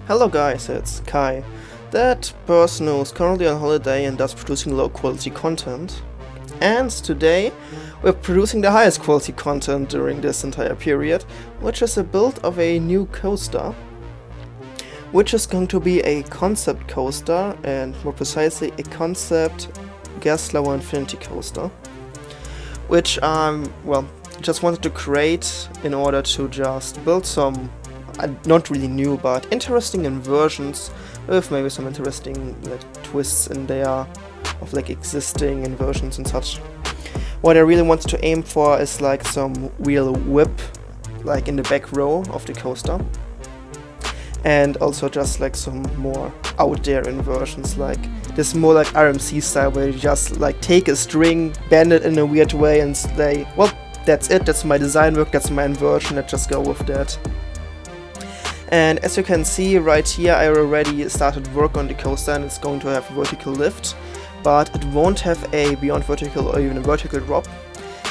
Hello guys, it's Kai, that person who's currently on holiday and thus producing low quality content. And today we're producing the highest quality content during this entire period, which is a build of a new coaster, which is going to be a concept coaster, and more precisely a concept Gerstlauer Infinity coaster, which just wanted to create in order to just build some not really new but interesting inversions with maybe some interesting twists in there of existing inversions and such. What I really wanted to aim for is some real whip in the back row of the coaster, and also just some more out there inversions, this more RMC style where you just take a string, bend it in a weird way and say, well, that's it, that's my design work, that's my inversion, let's just go with that. And as you can see right here, I already started work on the coaster, and it's going to have vertical lift, but it won't have a beyond vertical or even a vertical drop.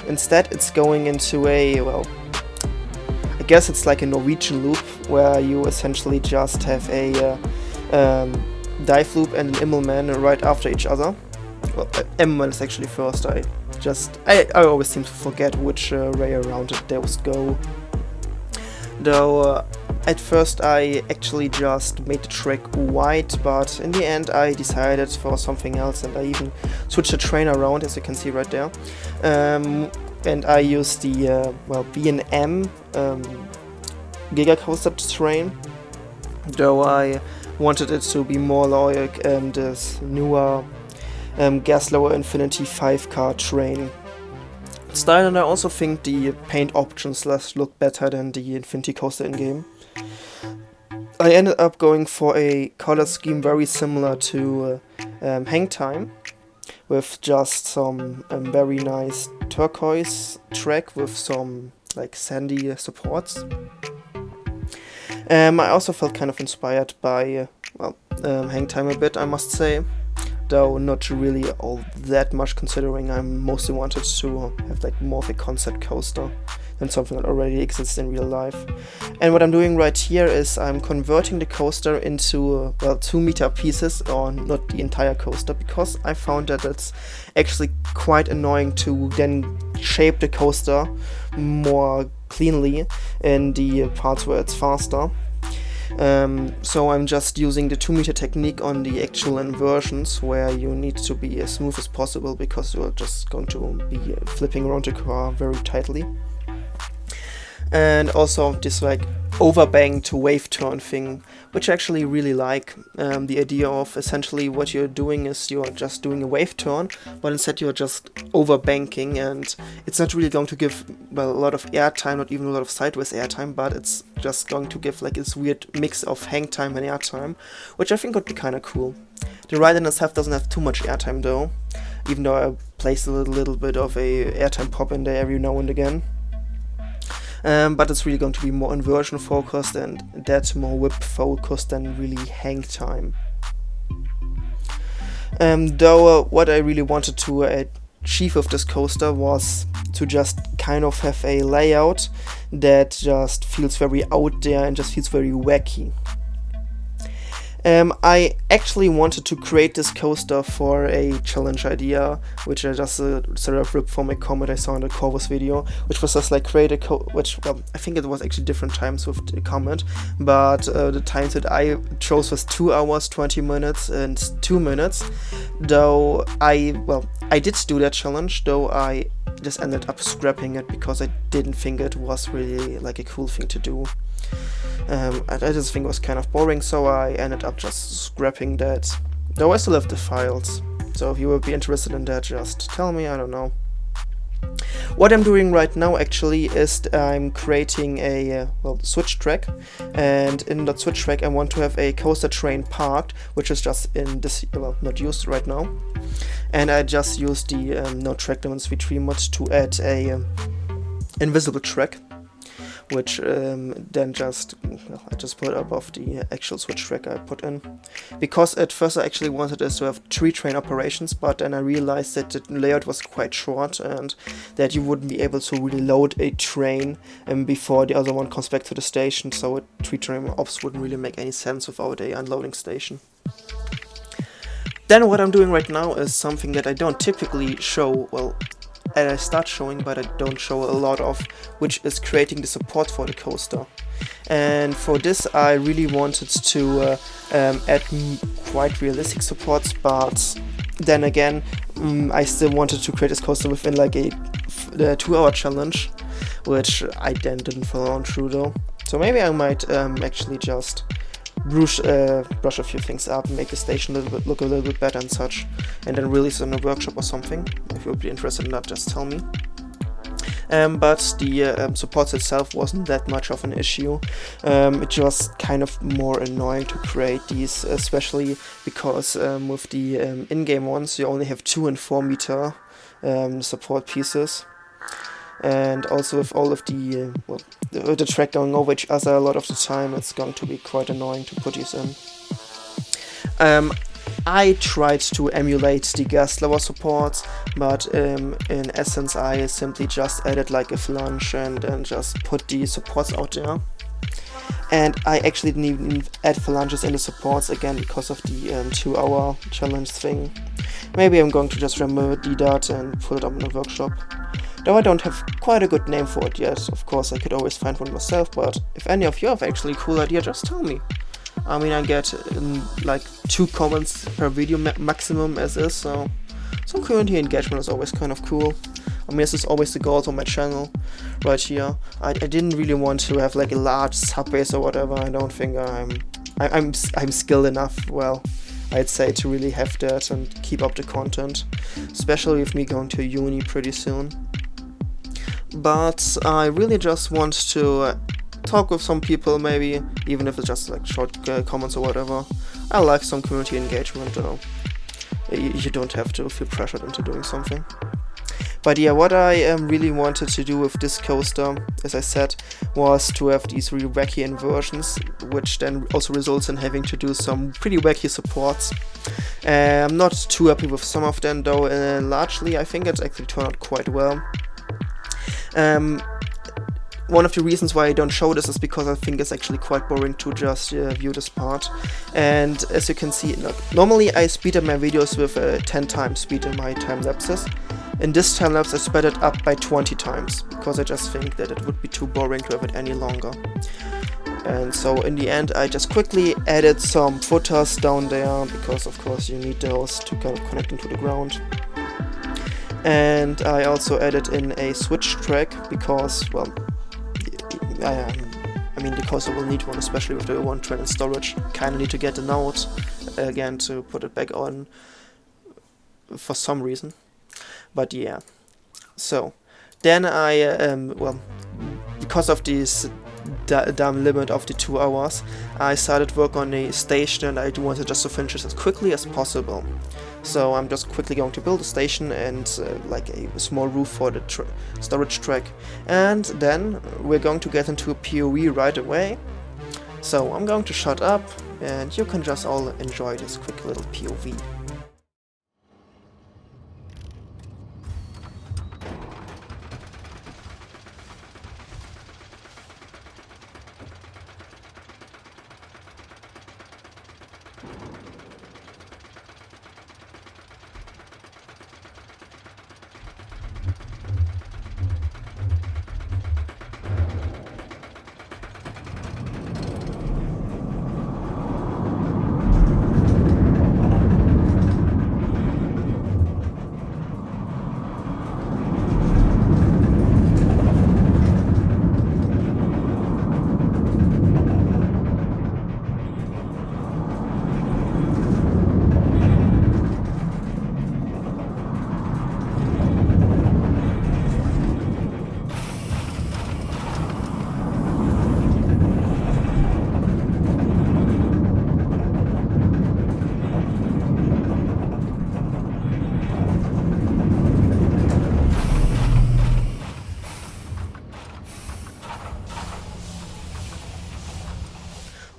Instead it's going into a, I guess it's like a Norwegian loop, where you essentially just have a dive loop and an Immelman right after each other. Well, Immelman is actually first. I always seem to forget which way around it those go. Though at first I actually just made the track white, but in the end I decided for something else, and I even switched the train around, as you can see right there. And I used the B&M Giga Coaster train, though I wanted it to be more like this newer Gerstlauer Infinity 5-car train style, and I also think the paint options look better than the Infinity coaster in-game. I ended up going for a color scheme very similar to Hang Time, with just some very nice turquoise track with some sandy supports. I also felt kind of inspired by Hang Time a bit, I must say, though not really all that much, considering I mostly wanted to have more of a concept coaster than something that already exists in real life. And what I'm doing right here is I'm converting the coaster into 2-meter pieces, or not the entire coaster, because I found that it's actually quite annoying to then shape the coaster more cleanly in the parts where it's faster. So I'm just using the 2-meter technique on the actual inversions, where you need to be as smooth as possible, because you're just going to be flipping around the car very tightly. And also this overbang to wave turn thing, which I actually really like. The idea of essentially what you're doing is you're just doing a wave turn, but instead you're just overbanking, and it's not really going to give a lot of airtime, not even a lot of sideways airtime, but it's just going to give this weird mix of hang time and airtime, which I think would be kind of cool. The ride in itself doesn't have too much airtime though, even though I placed a little bit of a airtime pop in there every now and again. But it's really going to be more inversion focused, and that's more whip focused than really hang time. Though what I really wanted to achieve with this coaster was to just kind of have a layout that just feels very out there and just feels very wacky. I actually wanted to create this coaster for a challenge idea, which I just sort of ripped from a comment I saw in the Corvus video, which was just create a which I think it was actually different times with the comment, but the times that I chose was 2 hours, 20 minutes, and 2 minutes. Though I did do that challenge, though I just ended up scrapping it because I didn't think it was really a cool thing to do. I just think it was kind of boring, so I ended up just scrapping that. Though I still have the files, so if you would be interested in that, just tell me, I don't know. What I'm doing right now actually is I'm creating a switch track, and in that switch track I want to have a coaster train parked, which is just in this, not used right now. And I just used the no track limits v3 mod to add a invisible track, which then just, well, I just put above the actual switch track I put in. Because at first I actually wanted this to have 3 train operations, but then I realized that the layout was quite short and that you wouldn't be able to really load a train before the other one comes back to the station, so a 3 train ops wouldn't really make any sense without a unloading station. Then what I'm doing right now is something that I don't typically show, well, and I start showing but I don't show a lot of, which is creating the support for the coaster. And for this I really wanted to add quite realistic supports, but then again I still wanted to create this coaster within like a 2-hour challenge, which I then didn't follow on through though. So maybe I might actually just brush a few things up, make the station look a little bit better and such, and then release it in a workshop or something. If you'd be interested in that, just tell me. But the support itself wasn't that much of an issue. It was kind of more annoying to create these, especially because with the in-game ones you only have 2 and 4 meter support pieces. And also with all of the the track going over each other a lot of the time, it's going to be quite annoying to put these in. I tried to emulate the Gerstlauer supports, but in essence I simply just added like a flange and just put the supports out there. And I actually didn't even add phalanges in the supports again because of the 2-hour challenge thing. Maybe I'm going to just remedy that and put it up in a workshop. Though I don't have quite a good name for it yet. Of course I could always find one myself, but if any of you have actually a cool idea, just tell me. I mean, I get like 2 comments per video maximum as is, so some community engagement is always kind of cool. I mean, this is always the goal on my channel right here. I didn't really want to have like a large sub base or whatever. I don't think I'm skilled enough, well, I'd say, to really have that and keep up the content, especially with me going to uni pretty soon. But I really just want to talk with some people, maybe, even if it's just like short comments or whatever. I like some community engagement though. You don't have to feel pressured into doing something. But yeah, what I really wanted to do with this coaster, as I said, was to have these really wacky inversions, which then also results in having to do some pretty wacky supports. I'm not too happy with some of them though, largely I think it's actually turned out quite well. One of the reasons why I don't show this is because I think it's actually quite boring to just view this part. And as you can see, look, normally I speed up my videos with 10 times speed in my time lapses. In this time lapse I sped it up by 20 times, because I just think that it would be too boring to have it any longer. And so in the end I just quickly added some footers down there, because of course you need those to kind of connect into the ground. And I also added in a switch track, because, well, I mean, the coaster will need one, especially with the 1 train in storage. Kinda need to get the node again to put it back on for some reason. But yeah, so then I, well, because of this damn limit of the 2 hours, I started work on a station, and I wanted just to finish it as quickly as possible. So I'm just quickly going to build a station and like a small roof for the storage track, and then we're going to get into a POV right away. So I'm going to shut up and you can just all enjoy this quick little POV.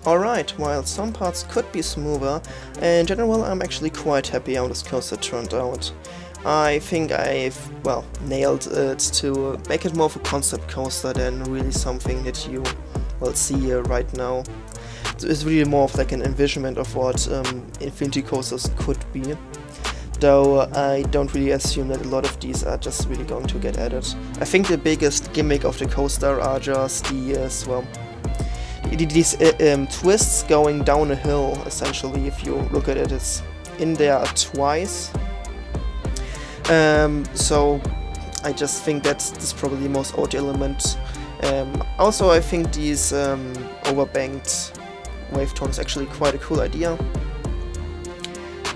Alright, while some parts could be smoother, in general I'm actually quite happy how this coaster turned out. I think I've, well, nailed it to make it more of a concept coaster than really something that you, well, see here right now. It's really more of like an envisionment of what Infinity coasters could be. Though I don't really assume that a lot of these are just really going to get added. I think the biggest gimmick of the coaster are just these twists going down a hill, essentially. If you look at it, it's in there twice. So I just think that's probably the most odd element. Also, I think these overbanked wave tone is actually quite a cool idea.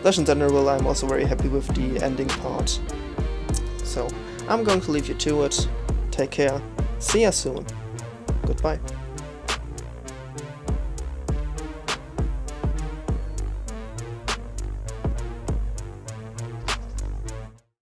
Thus, in general, I'm also very happy with the ending part. So, I'm going to leave you to it. Take care. See ya soon. Goodbye.